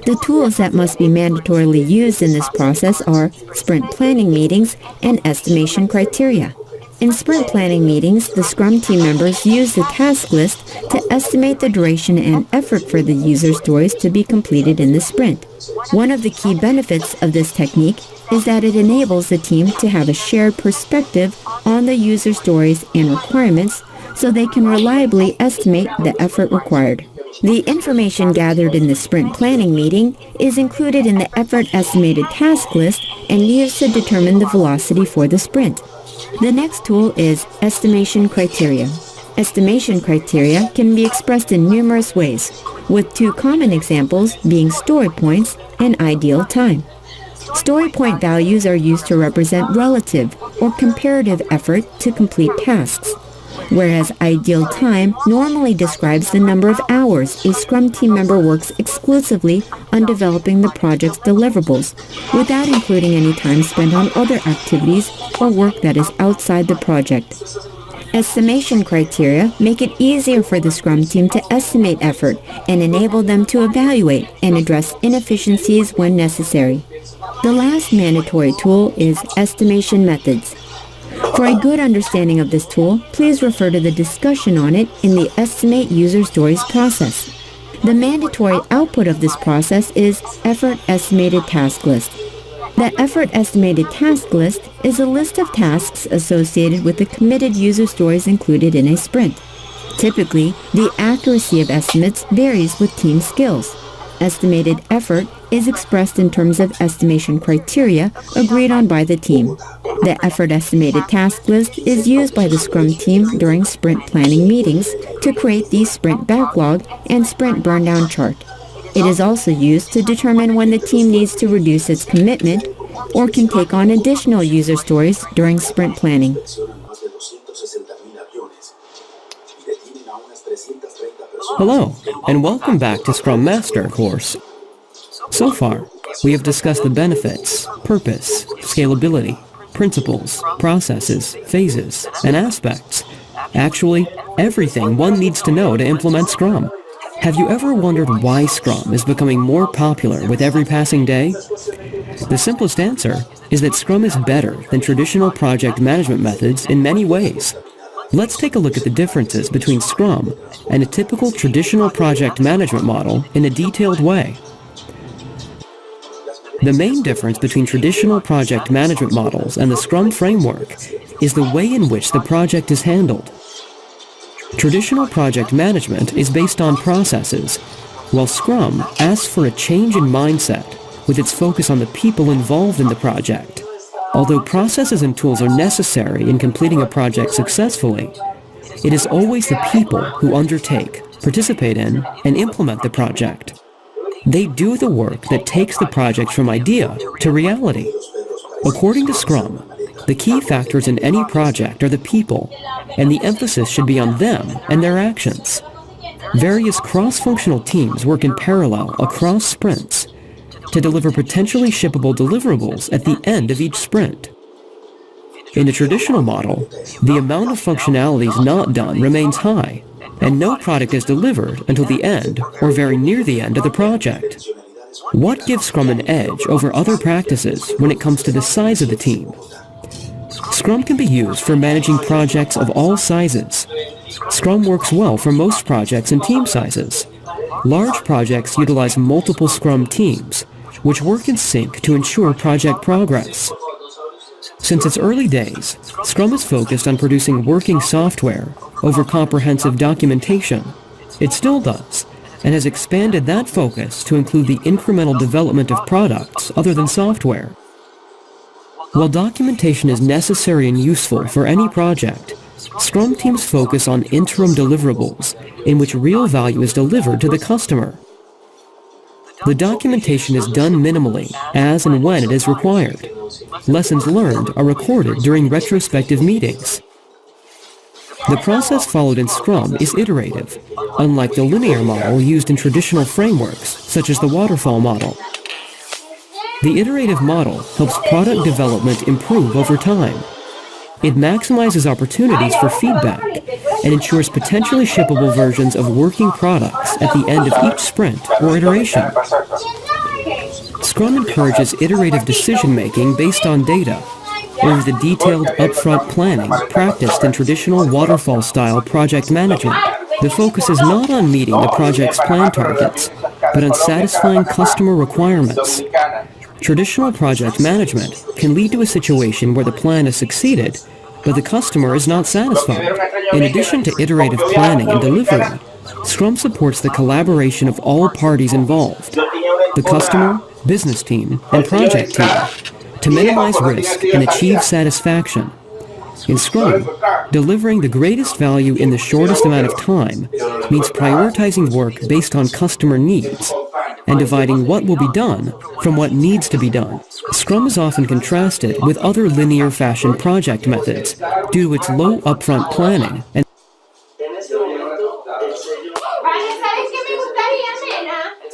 The tools that must be mandatorily used in this process are sprint planning meetings and estimation criteria. In sprint planning meetings, the Scrum team members use the task list to estimate the duration and effort for the user stories to be completed in the sprint. One of the key benefits of this technique is that it enables the team to have a shared perspective on the user stories and requirements so they can reliably estimate the effort required. The information gathered in the sprint planning meeting is included in the effort estimated task list and used to determine the velocity for the sprint. The next tool is estimation criteria. Estimation criteria can be expressed in numerous ways, with two common examples being story points and ideal time. Story point values are used to represent relative or comparative effort to complete tasks, whereas ideal time normally describes the number of hours a Scrum team member works exclusively on developing the project's deliverables, without including any time spent on other activities or work that is outside the project. Estimation criteria make it easier for the Scrum team to estimate effort and enable them to evaluate and address inefficiencies when necessary. The last mandatory tool is estimation methods. For a good understanding of this tool, please refer to the discussion on it in the Estimate User Stories process. The mandatory output of this process is Effort Estimated Task List. The Effort Estimated Task List is a list of tasks associated with the committed user stories included in a sprint. Typically, the accuracy of estimates varies with team skills. Estimated effort is expressed in terms of estimation criteria agreed on by the team. The effort estimated task list is used by the Scrum team during sprint planning meetings to create the sprint backlog and sprint burndown chart. It is also used to determine when the team needs to reduce its commitment or can take on additional user stories during sprint planning. Hello, and welcome back to Scrum Master course. So far, we have discussed the benefits, purpose, scalability, principles, processes, phases, and aspects. Actually, everything one needs to know to implement Scrum. Have you ever wondered why Scrum is becoming more popular with every passing day? The simplest answer is that Scrum is better than traditional project management methods in many ways. Let's take a look at the differences between Scrum and a typical traditional project management model in a detailed way. The main difference between traditional project management models and the Scrum framework is the way in which the project is handled. Traditional project management is based on processes, while Scrum asks for a change in mindset with its focus on the people involved in the project. Although processes and tools are necessary in completing a project successfully, it is always the people who undertake, participate in, and implement the project. They do the work that takes the project from idea to reality. According to Scrum, the key factors in any project are the people, and the emphasis should be on them and their actions. Various cross-functional teams work in parallel across sprints to deliver potentially shippable deliverables at the end of each sprint. In the traditional model, the amount of functionalities not done remains high, and no product is delivered until the end or very near the end of the project. What gives Scrum an edge over other practices when it comes to the size of the team? Scrum can be used for managing projects of all sizes. Scrum works well for most projects and team sizes. Large projects utilize multiple Scrum teams, which work in sync to ensure project progress. Since its early days, Scrum is focused on producing working software over comprehensive documentation. It still does, and has expanded that focus to include the incremental development of products other than software. While documentation is necessary and useful for any project, Scrum teams focus on interim deliverables in which real value is delivered to the customer. The documentation is done minimally, as and when it is required. Lessons learned are recorded during retrospective meetings. The process followed in Scrum is iterative, unlike the linear model used in traditional frameworks, such as the waterfall model. The iterative model helps product development improve over time. It maximizes opportunities for feedback and ensures potentially shippable versions of working products at the end of each sprint or iteration. Scrum encourages iterative decision-making based on data over the detailed upfront planning practiced in traditional waterfall-style project management. The focus is not on meeting the project's plan targets, but on satisfying customer requirements. Traditional project management can lead to a situation where the plan has succeeded, but the customer is not satisfied. In addition to iterative planning and delivery, Scrum supports the collaboration of all parties involved, the customer, business team, and project team, to minimize risk and achieve satisfaction. In Scrum, delivering the greatest value in the shortest amount of time means prioritizing work based on customer needs and dividing what will be done from what needs to be done. Scrum is often contrasted with other linear fashion project methods due to its low upfront planning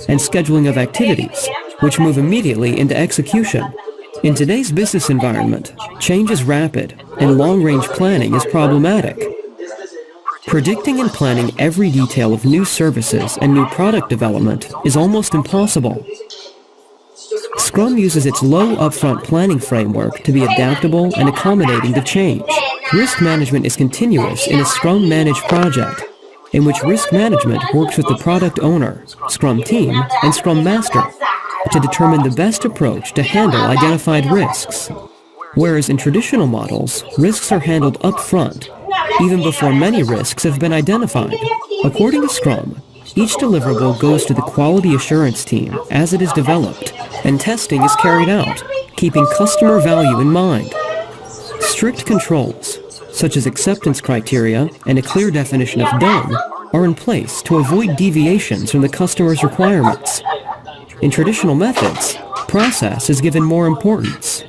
and scheduling of activities, which move immediately into execution. In today's business environment, change is rapid, and long-range planning is problematic. Predicting and planning every detail of new services and new product development is almost impossible. Scrum uses its low upfront planning framework to be adaptable and accommodating to change. Risk management is continuous in a Scrum-managed project, in which risk management works with the product owner, Scrum team, and Scrum Master to determine the best approach to handle identified risks. Whereas in traditional models, risks are handled up front, even before many risks have been identified. According to Scrum, each deliverable goes to the quality assurance team as it is developed, and testing is carried out, keeping customer value in mind. Strict controls, such as acceptance criteria and a clear definition of done, are in place to avoid deviations from the customer's requirements. In traditional methods, process is given more importance.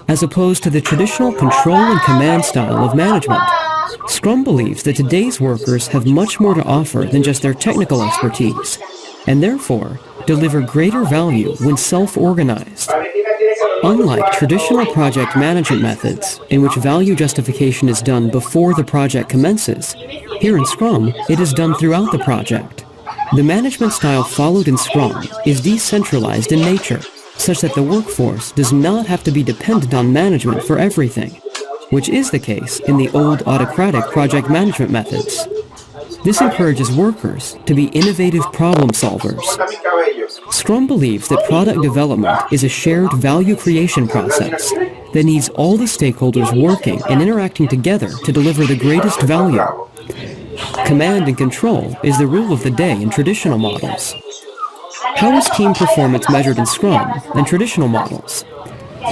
As opposed to the traditional control and command style of management, Scrum believes that today's workers have much more to offer than just their technical expertise, and therefore deliver greater value when self-organized. Unlike traditional project management methods, in which value justification is done before the project commences, here in Scrum, it is done throughout the project. The management style followed in Scrum is decentralized in nature, such that the workforce does not have to be dependent on management for everything, which is the case in the old autocratic project management methods. This encourages workers to be innovative problem solvers. Scrum believes that product development is a shared value creation process that needs all the stakeholders working and interacting together to deliver the greatest value. Command and control is the rule of the day in traditional models. How is team performance measured in Scrum and traditional models?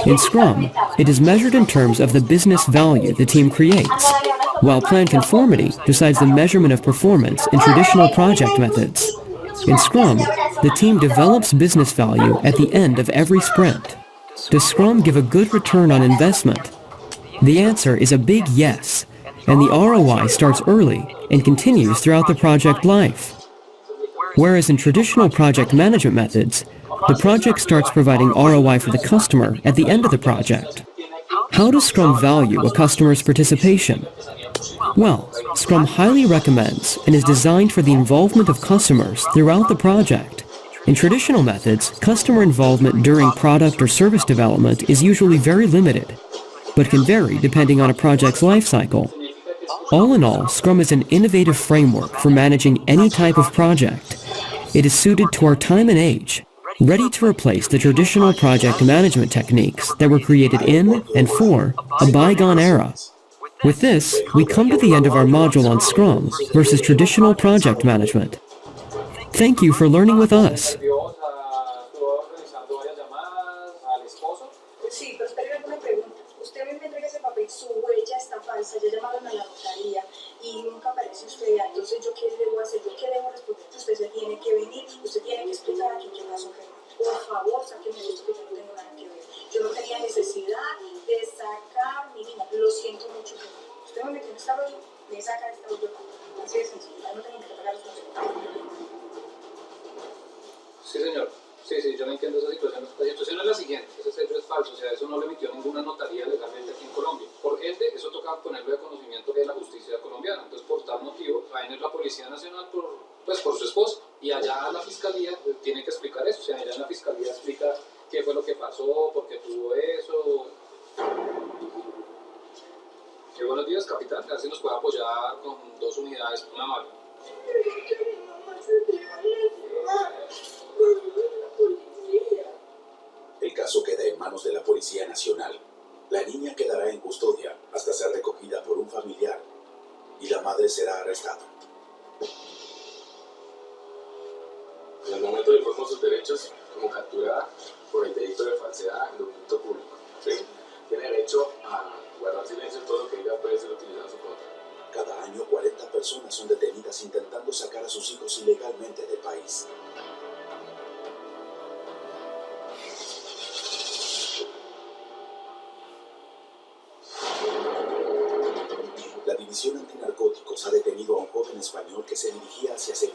In Scrum, it is measured in terms of the business value the team creates, while plan conformity decides the measurement of performance in traditional project methods. In Scrum, the team develops business value at the end of every sprint. Does Scrum give a good return on investment? The answer is a big yes, and the ROI starts early and continues throughout the project life. Whereas in traditional project management methods, the project starts providing ROI for the customer at the end of the project. How does Scrum value a customer's participation? Well, Scrum highly recommends and is designed for the involvement of customers throughout the project. In traditional methods, customer involvement during product or service development is usually very limited, but can vary depending on a project's life cycle. All in all, Scrum is an innovative framework for managing any type of project. It is suited to our time and age, ready to replace the traditional project management techniques that were created in and for a bygone era. With this, we come to the end of our module on Scrum versus traditional project management. Thank you for learning with us. Sí, pero espera una pregunta. Usted me entrega ese papel, su huella está falsa, ya llamaron a la notaría y nunca aparece usted ya. Entonces, ¿yo qué debo hacer? ¿Yo qué debo responder? Usted se tiene que venir, usted tiene que explicar a quién pasó qué. Por favor, sáqueme de esto que yo no tengo nada que ver. Yo no tenía necesidad de sacar mi niña. Lo siento mucho. Usted me metió en esta rollo, me saca esta rollo. Así de sencillo, no tengo que pagar responsabilidad. Sí, señor. Sí, yo no entiendo esa situación. La situación es la siguiente, ese sello es falso, o sea, eso no lo emitió ninguna notaría legalmente aquí en Colombia. Por ende, eso toca ponerlo de conocimiento de la justicia colombiana. Entonces, por tal motivo, traen la Policía Nacional por su esposa, y allá la Fiscalía tiene que explicar eso, o sea, allá en la Fiscalía explica qué fue lo que pasó, por qué tuvo eso. Buenos días, capitán, a ver si nos puede apoyar con 2 unidades, una mano. El caso queda en manos de la Policía Nacional. La niña quedará en custodia hasta ser recogida por un familiar y la madre será arrestada. En el momento le informó sus derechos como capturada por el delito de falsedad en documento público. ¿Sí? Tiene derecho a guardar silencio en todo lo que diga puede ser utilizado en su contra. Cada año 40 personas son detenidas intentando sacar a sus hijos ilegalmente del país. La División Antinarcóticos ha detenido a un joven español que se dirigía hacia Sevilla.